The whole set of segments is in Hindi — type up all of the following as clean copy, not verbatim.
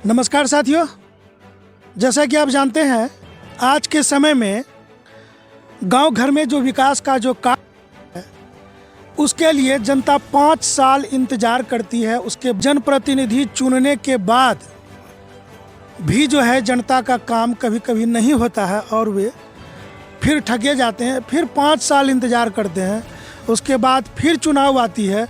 नमस्कार साथियों, जैसा कि आप जानते हैं आज के समय में गांव घर में जो विकास का जो काम है उसके लिए जनता 5 साल इंतजार करती है। उसके जनप्रतिनिधि चुनने के बाद भी जो है जनता का काम कभी कभी नहीं होता है और वे फिर ठगे जाते हैं। फिर 5 साल इंतजार करते हैं, उसके बाद फिर चुनाव आती है।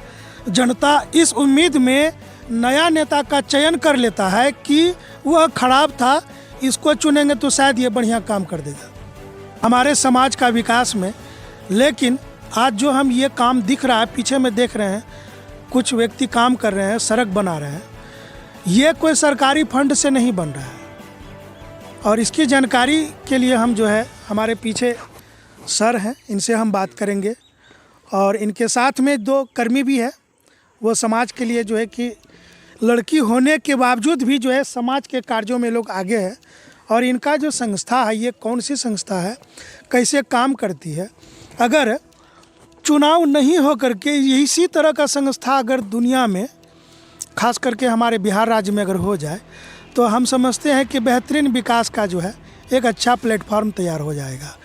जनता इस उम्मीद में नया नेता का चयन कर लेता है कि वह खराब था, इसको चुनेंगे तो शायद ये बढ़िया काम कर देगा हमारे समाज का विकास में। लेकिन आज जो हम ये काम दिख रहा है, पीछे में देख रहे हैं कुछ व्यक्ति काम कर रहे हैं, सड़क बना रहे हैं, ये कोई सरकारी फंड से नहीं बन रहा है। और इसकी जानकारी के लिए हम जो है हमारे पीछे सर हैं, इनसे हम बात करेंगे। और इनके साथ में 2 कर्मी भी है, वो समाज के लिए जो है कि लड़की होने के बावजूद भी जो है समाज के कार्यों में लोग आगे हैं। और इनका जो संस्था है, ये कौन सी संस्था है, कैसे काम करती है, अगर चुनाव नहीं हो करके इसी तरह का संस्था अगर दुनिया में खास करके हमारे बिहार राज्य में अगर हो जाए तो हम समझते हैं कि बेहतरीन विकास का जो है एक अच्छा प्लेटफॉर्म तैयार हो जाएगा।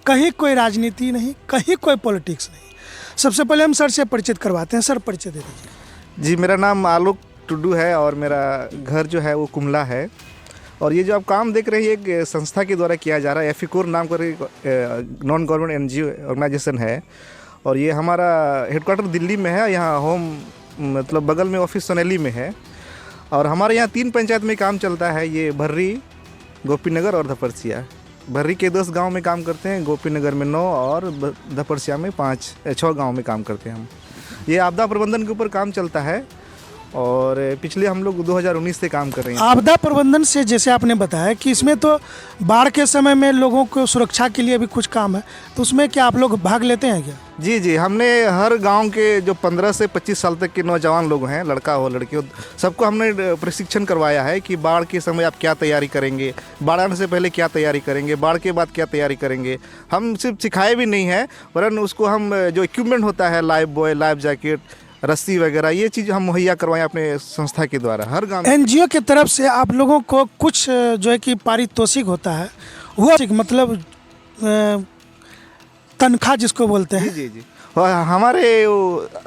कहीं कोई राजनीति नहीं, कहीं कोई पॉलिटिक्स नहीं। सबसे पहले हम सर से परिचित करवाते हैं। सर, परिचय दे दीजिए। जी, मेरा नाम आलोक टुडू है और मेरा घर जो है वो कुमला है। और ये जो आप काम देख रहे हैं एक संस्था के द्वारा किया जा रहा है। एफिकोर नाम का नॉन गवर्नमेंट NGO ऑर्गेनाइजेशन है और ये हमारा हेडक्वार्टर दिल्ली में है। यहाँ होम मतलब बगल में ऑफिस सोनेली में है। और हमारे यहाँ 3 पंचायत में काम चलता है। ये भर्री, गोपीनगर और धपरसिया। भर्री के 10 गांव में काम करते हैं, गोपीनगर में 9 और धपरसिया में 6 गांव में काम करते हैं हम। ये आपदा प्रबंधन के ऊपर काम चलता है और पिछले हम लोग 2019 से काम कर रहे हैं। आपदा प्रबंधन से जैसे आपने बताया कि इसमें तो बाढ़ के समय में लोगों को सुरक्षा के लिए भी कुछ काम है, तो उसमें क्या आप लोग भाग लेते हैं क्या? जी, हमने हर गांव के जो 15 से 25 साल तक के नौजवान लोग हैं, लड़का हो लड़की हो, सबको हमने प्रशिक्षण करवाया है कि बाढ़ के समय आप क्या तैयारी करेंगे, बाढ़ आने से पहले क्या तैयारी करेंगे, बाढ़ के बाद क्या तैयारी करेंगे। हम सिर्फ सिखाए भी नहीं हैं, वरन उसको हम जो इक्विपमेंट होता है, लाइफ बॉय, लाइफ जैकेट, रस्सी वगैरह, ये चीज़ हम मुहैया करवाएं अपने संस्था के द्वारा। हर गांव NGO की तरफ से आप लोगों को कुछ जो है कि पारितोषिक होता है, वो मतलब तनख्वाह जिसको बोलते हैं। जी। और हमारे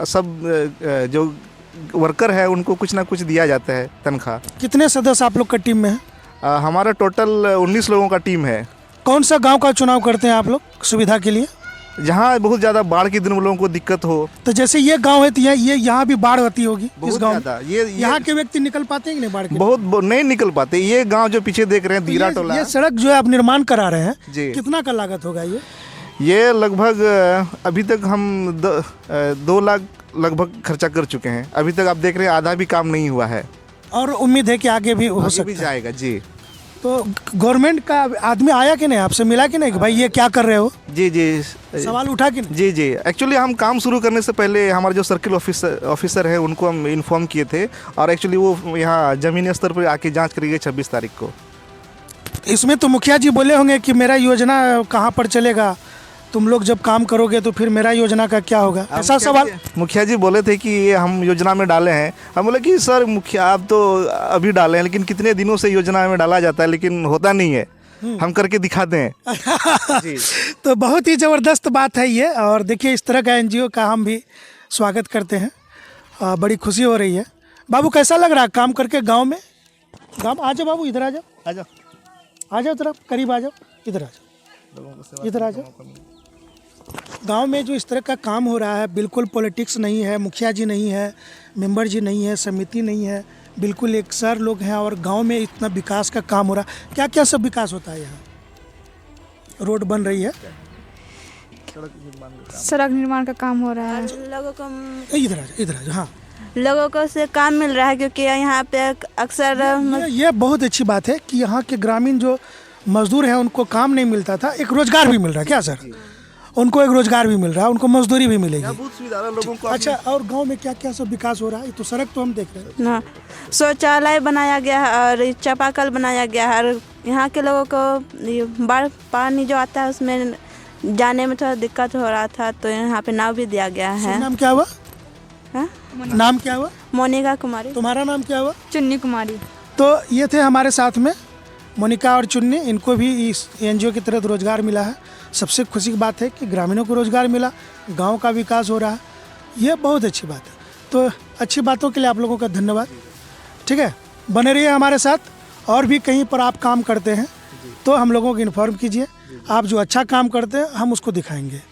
सब जो वर्कर है उनको कुछ ना कुछ दिया जाता है तनख्वाह। कितने सदस्य आप लोग का टीम में है? हमारा टोटल 19 लोगों का टीम है। कौन सा गांव का चुनाव करते हैं आप लोग सुविधा के लिए? जहाँ बहुत ज़्यादा बाढ़ के दिन लोगों को दिक्कत हो। तो जैसे ये गांव है तो यहाँ भी बाढ़ होती होगी इस गांव में? ये यहाँ के व्यक्ति निकल पाते हैं कि नहीं बाढ़ के? बहुत नहीं निकल पाते। ये गांव जो पीछे देख रहे हैं, दीरा टोला, ये सड़क जो है आप निर्माण करा रहे हैं जी, कितना का लागत होगा ये लगभग अभी तक हम 2 लाख लगभग खर्चा कर चुके हैं। अभी तक आप देख रहे हैं आधा भी काम नहीं हुआ है और उम्मीद है कि आगे भी हो सकता है, जाएगा। जी, तो गवर्नमेंट का आदमी आया कि नहीं, आपसे मिला कि नहीं कि भाई ये क्या कर रहे हो? जी, सवाल उठा कि नहीं? जी। एक्चुअली हम काम शुरू करने से पहले हमारे जो सर्किल ऑफिसर है उनको हम इन्फॉर्म किए थे और एक्चुअली वो यहाँ ज़मीनी स्तर पर आके जांच करेंगे 26 तारीख को। इसमें तो मुखिया जी बोले होंगे कि मेरा योजना कहाँ पर चलेगा, तुम लोग जब काम करोगे तो फिर मेरा योजना का क्या होगा, ऐसा सवाल? मुखिया जी बोले थे कि ये हम योजना में डाले हैं। हम बोले कि सर मुखिया आप तो अभी डाले हैं, लेकिन कितने दिनों से योजना में डाला जाता है लेकिन होता नहीं है, हम करके दिखाते हैं। जी। तो बहुत ही ज़बरदस्त बात है ये। और देखिए इस तरह का NGO का हम भी स्वागत करते हैं, बड़ी खुशी हो रही है। बाबू कैसा लग रहा है काम करके गाँव में? आ जाओ बाबू, इधर आ जाओ तरफ, करीब आ जाओ, इधर आ जाओ। गांव में जो इस तरह का काम हो रहा है, बिल्कुल पॉलिटिक्स नहीं है, मुखिया जी नहीं है, मेंबर जी नहीं है, समिति नहीं है, बिल्कुल एक सर लोग हैं और गांव में इतना विकास का काम हो रहा है। क्या क्या सब विकास होता है यहाँ? रोड बन रही है, सड़क निर्माण का काम हो रहा है। लोगों को इधर आ जाओ। हाँ, लोगों को से काम मिल रहा है क्योंकि यहाँ पे अक्सर ये बहुत अच्छी बात है कि यहाँ के ग्रामीण जो मजदूर हैं उनको काम नहीं मिलता था, एक रोजगार भी मिल रहा है। क्या सर? उनको एक रोजगार भी मिल रहा है, उनको मजदूरी भी मिलेगी। बहुत सुविधा है लोगों को। अच्छा, और गांव में क्या क्या सब विकास हो रहा है? तो सड़क तो हम देख रहे हैं ना, शौचालय बनाया गया है और चापाकल बनाया गया है। और यहाँ के लोगों को बाढ़ पानी जो आता है उसमें जाने में थोड़ा दिक्कत हो रहा था, तो यहाँ पे नाव भी दिया गया है। नाम क्या हुआ? हाँ? नाम क्या हुआ? मोनिका कुमारी। तुम्हारा नाम क्या हुआ? चुन्नी कुमारी। तो ये थे हमारे साथ में मोनिका और चुन्नी, इनको भी इस एनजीओ की तरफ रोज़गार मिला है। सबसे खुशी की बात है कि ग्रामीणों को रोज़गार मिला, गांव का विकास हो रहा है, ये बहुत अच्छी बात है। तो अच्छी बातों के लिए आप लोगों का धन्यवाद। ठीक है, बने रहिए हमारे साथ, और भी कहीं पर आप काम करते हैं तो हम लोगों को इन्फॉर्म कीजिए। आप जो अच्छा काम करते हैं हम उसको दिखाएंगे,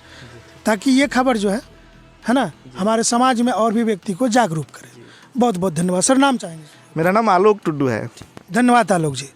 ताकि ये खबर जो है ना, हमारे समाज में और भी व्यक्ति को जागरूक करे। बहुत बहुत धन्यवाद सर। नाम चाहेंगे? मेरा नाम आलोक टुड्डू है। धन्यवाद आलोक जी।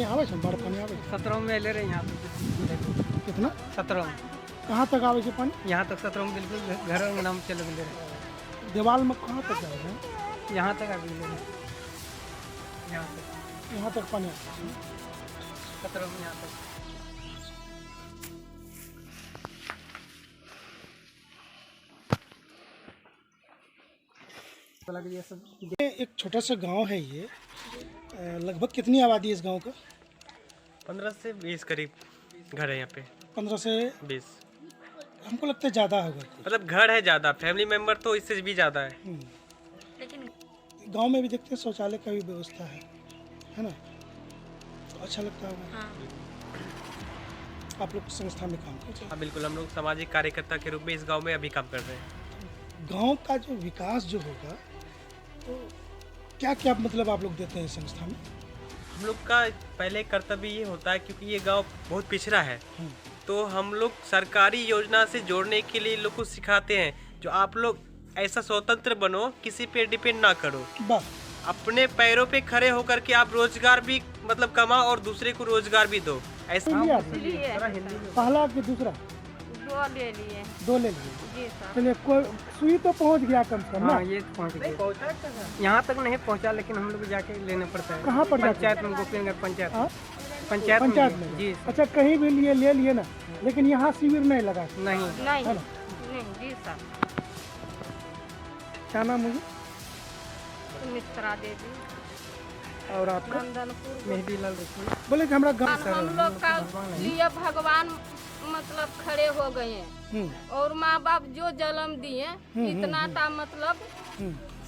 आवे छै बड़ पानी आवे? 17 में ले रहे यहाँ पे। कितना? 17 में। कहाँ तक आवे छै पानी? यहाँ तक 17 में बिल्कुल घर नाम चले ले रहे। दीवार में कहाँ तक जाए हैं? यहाँ तक अभी ले रहे। यहाँ तक पानी आता है। 17 में यहाँ तक। ये सब ये एक छोटा सा गांव है ये। लगभग कितनी आबादी है इस गांव का? 15 से 20 करीब घर है यहाँ पे। 15 से 20 हमको लगता है ज़्यादा होगा। मतलब घर है ज़्यादा, फैमिली मेंबर तो इससे भी ज़्यादा है। लेकिन गांव में भी देखते हैं शौचालय का भी व्यवस्था है ना, तो अच्छा लगता होगा। आप लोग संस्था में काम करते हैं? हाँ बिल्कुल, हम लोग सामाजिक कार्यकर्ता के रूप में इस गाँव में अभी काम कर रहे हैं। गांव का जो विकास जो होगा तो क्या क्या मतलब आप लोग देते हैं इस संस्था में? हम लोग का पहले कर्तव्य ये होता है, क्योंकि ये गांव बहुत पिछड़ा है, तो हम लोग सरकारी योजना से जोड़ने के लिए लोग को सिखाते हैं, जो आप लोग ऐसा स्वतंत्र बनो, किसी पे डिपेंड ना करो, अपने पैरों पे खड़े होकर के आप रोजगार भी मतलब कमाओ और दूसरे को रोजगार भी दो। ऐसा पहला कि दूसरा? दो ले लिए। चलिए, कोई सुई तो पहुंच गया कम से कम ना? ये पहुंच गया। यहाँ तक नहीं पहुँचा, लेकिन हम लोग जाके लेना पड़ता है। कहाँ पर? पंचायत में, गोपीनगर पंचायत। पंचायत में जी। अच्छा, कहीं भी ले लिए ना, लेकिन यहाँ शिविर नहीं लगा? नहीं। जी सर। क्या नाम है? मित्रा देवी। और आपका? मेहदी लाल रसूल। बोले कि हमारा गाँव हम लोग का लिए भगवान मतलब खड़े हो गए हैं, और माँ बाप जो जन्म दिए इतना टा मतलब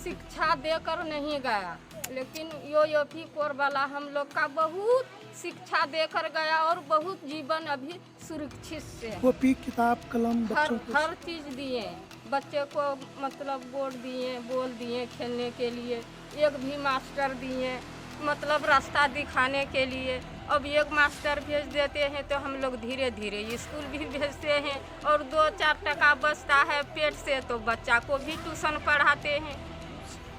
शिक्षा देकर नहीं गया, लेकिन योपी कोर वाला हम लोग का बहुत शिक्षा देकर गया और बहुत जीवन अभी सुरक्षित से। कॉपी किताब कलम हर चीज दिए बच्चे को, मतलब बोर्ड दिए, बॉल दिए खेलने के लिए, एक भी मास्टर दिए मतलब रास्ता दिखाने के लिए। अब एक मास्टर भेज देते हैं तो हम लोग धीरे धीरे स्कूल भी भेजते हैं, और 2-4 टका बचता है पेट से तो बच्चा को भी ट्यूशन पढ़ाते हैं।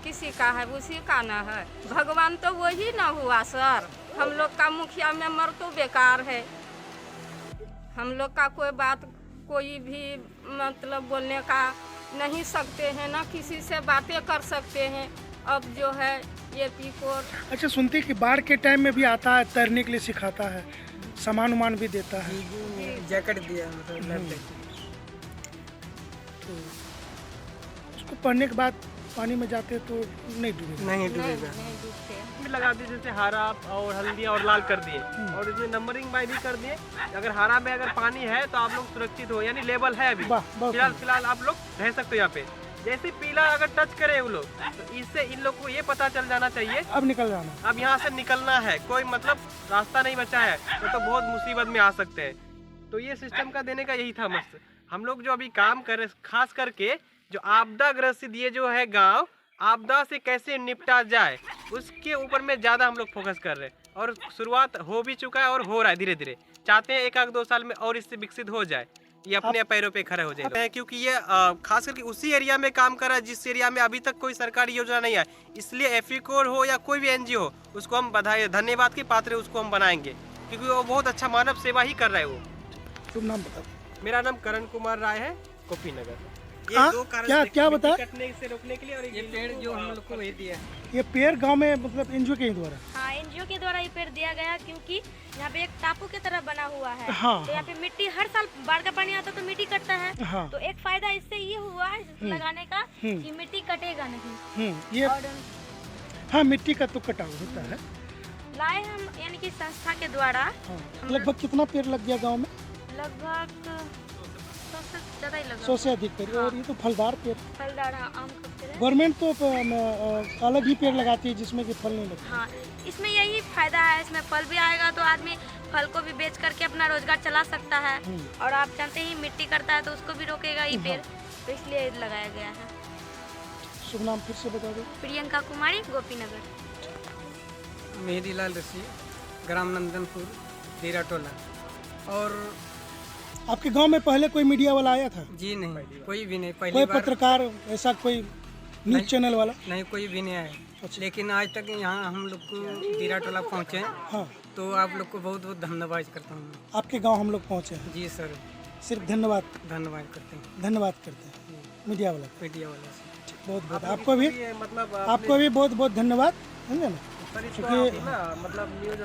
किसी का है उसी का ना है, भगवान तो वही ना हुआ सर। हम लोग का मुखिया मेंबर तो बेकार है, हम लोग का कोई बात कोई भी मतलब बोलने का नहीं सकते हैं, ना किसी से बातें कर सकते हैं। अब जो है ये पीकोर। अच्छा, सुनते कि बाढ़ के टाइम में भी आता है, तैरने के लिए सिखाता है, सामान उमान भी देता है, जैकेट दिया मतलब तो उसको पढ़ने के बाद पानी में जाते तो नहीं डूबेगा? नहीं डूबेगा। लगा दिए जैसे हरा और हल्दी और लाल कर दिए, और इसमें नंबरिंग बाई भी कर दिए। अगर हरा में अगर पानी है तो आप लोग सुरक्षित हो, यानी लेवल है अभी फिलहाल आप लोग रह सकते हो यहाँ पे। जैसे पीला अगर टच करे वो लोग, तो इससे इन लोग को ये पता चल जाना चाहिए अब निकल जाना, अब यहाँ से निकलना है, कोई मतलब रास्ता नहीं बचा है, तो बहुत मुसीबत में आ सकते हैं। तो ये सिस्टम का देने का यही था मस्त। हम लोग जो अभी काम कर रहे, खास करके जो आपदा ग्रसित ये जो है गांव, आपदा से कैसे निपटा जाए उसके ऊपर में ज़्यादा हम लोग फोकस कर रहे हैं। और शुरुआत हो भी चुका है और हो रहा है धीरे धीरे। चाहते हैं 1-2 साल में और इससे विकसित हो जाए, ये अपने पैरों पे खड़ा हो जाएगा। क्योंकि ये खास करके उसी एरिया में काम कर रहा है जिस एरिया में अभी तक कोई सरकारी योजना नहीं है। इसलिए एफिकोर हो या कोई भी एनजीओ हो, उसको हम बधाई धन्यवाद के पात्र उसको हम बनाएंगे, क्योंकि वो बहुत अच्छा मानव सेवा ही कर रहा है वो। शुभ नाम बताओ। मेरा नाम करण कुमार राय है, गोपीनगर। ये हाँ, 2 कारण क्या से क्या मिट्टी बता कटने से रोकने के लिए और ये पेड़ जो हम लोग को भेज दिया है। ये पेड़ गांव में मतलब एनजीओ के द्वारा? हाँ, एनजीओ के द्वारा ये पेड़ दिया गया क्योंकि यहाँ पे एक टापू की तरह बना हुआ है। हाँ, तो यहाँ पे मिट्टी हर साल बाढ़ का पानी आता तो मिट्टी कटता है। हाँ। तो एक फायदा इससे ये हुआ है लगाने का कि मिट्टी कटेगा नहीं। ये और हाँ, मिट्टी का तो कटाव होता है। लाए हम यानी कि संस्था के द्वारा हाँ। लगभग कितना पेड़ लग गया गांव में? लगभग 100 से ज़्यादा ही लगा। 100 से अधिक पेड़। और ये तो फलदार पेड़। फलदार, हाँ, आम का पेड़ है। गवर्नमेंट तो अलग ही पेड़ लगाती है जिसमें कि फल नहीं लगता। हाँ, इसमें यही फायदा है, इसमें फल भी आएगा तो आदमी फल को भी बेच करके अपना रोजगार चला सकता है। और आप जानते ही मिट्टी करता है तो उसको भी रोकेगा ये पेड़, तो इसलिए लगाया गया है। शुभ नाम फिर से बता दो। प्रियंका कुमारी, गोपीनगर। मेहदीलाल ऋषि, ग्राम नंदनपुर, देरा टोला। और आपके गांव में पहले कोई मीडिया वाला आया था? जी नहीं, कोई भी नहीं। पहली कोई बार पत्रकार, ऐसा कोई न्यूज चैनल वाला? नहीं, कोई भी नहीं आया। लेकिन आज तक यहाँ हम लोग को देरा टोला पहुँचे, हाँ। तो आप लोग को बहुत बहुत धन्यवाद करता हूँ। आपके गांव हम लोग पहुंचे हैं। जी सर, सिर्फ धन्यवाद करते हैं धन्यवाद करते हैं मीडिया वाला। मीडिया वाले से। बहुत बहुत आपको भी मतलब बहुत बहुत धन्यवाद। समझे ना? मतलब न्यूज़